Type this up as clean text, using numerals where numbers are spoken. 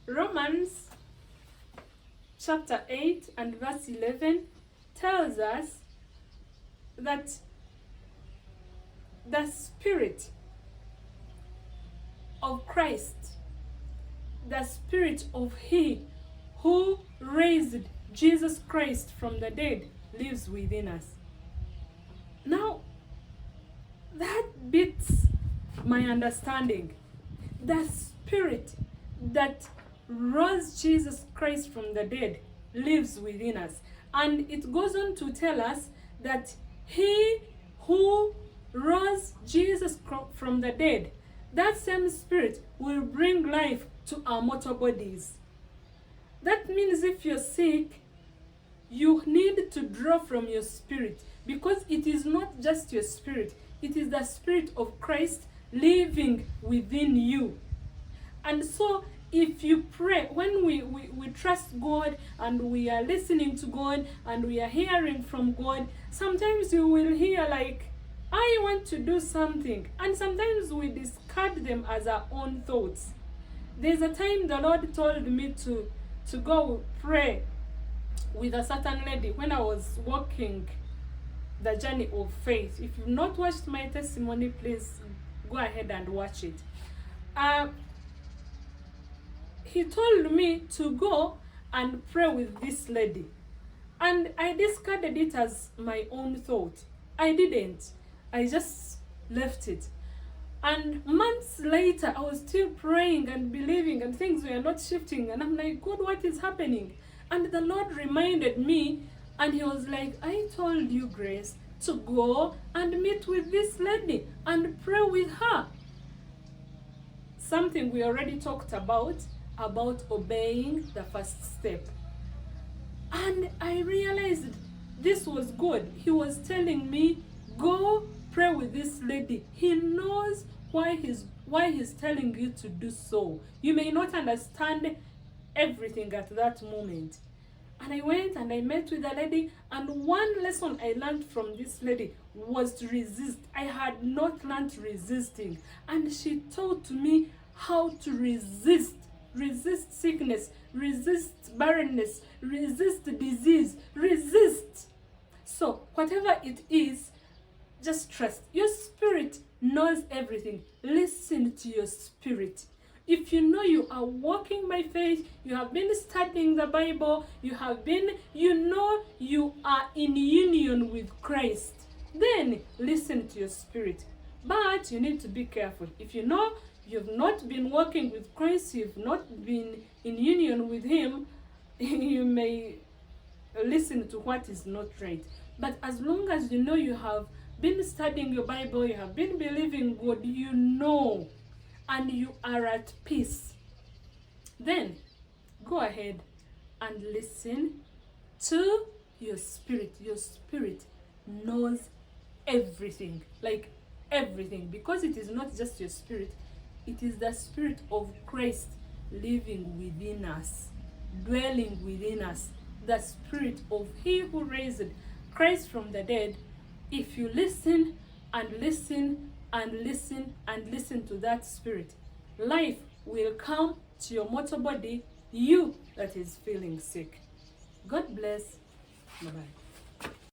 Romans chapter 8 and verse 11 tells us that the Spirit of Christ, the Spirit of He who raised Jesus Christ from the dead, lives within us. Now, that beats my understanding. The Spirit that rose Jesus Christ from the dead lives within us. And it goes on to tell us that He who rose Jesus from the dead, that same Spirit will bring life to our mortal bodies. That means if you're sick, you need to draw from your spirit, because it is not just your spirit, it is the Spirit of Christ living within you. And so if you pray, when we trust God and we are listening to God and we are hearing from God, sometimes you will hear like, I want to do something, and sometimes we discard them as our own thoughts. There's a time the Lord told me to go pray with a certain lady when I was walking the journey of faith. If you've not watched my testimony, please go ahead and watch it. He told me to go and pray with this lady, and I discarded it as my own thought. I didn't. I just left it. And months later, I was still praying and believing, and things were not shifting. And I'm like, God, what is happening? And the Lord reminded me, and He was like, I told you, Grace, to go and meet with this lady and pray with her. Something we already talked about obeying the first step. And I realized this was good. He was telling me, go pray with this lady. He knows why he's telling you to do so. You may not understand everything at that moment. And I went and I met with the lady, and one lesson I learned from this lady was to resist. I had not learned resisting, and she taught me how to resist sickness, resist barrenness, resist disease, resist. So whatever it is, just trust. Your spirit knows everything. Listen to your spirit. If you know you are walking by faith, you have been studying the Bible, you know you are in union with Christ, then listen to your spirit. But you need to be careful. If you know you've not been walking with Christ, you've not been in union with Him, you may listen to what is not right. But as long as you know you have been studying your Bible, you have been believing God, you know, and you are at peace, then go ahead and listen to your spirit. Your spirit knows everything, like everything, because it is not just your spirit, it is the Spirit of Christ living within us, dwelling within us, the Spirit of He who raised Christ from the dead. If you listen and listen and listen and listen to that Spirit, life will come to your mortal body, you that is feeling sick. God bless. Bye-bye.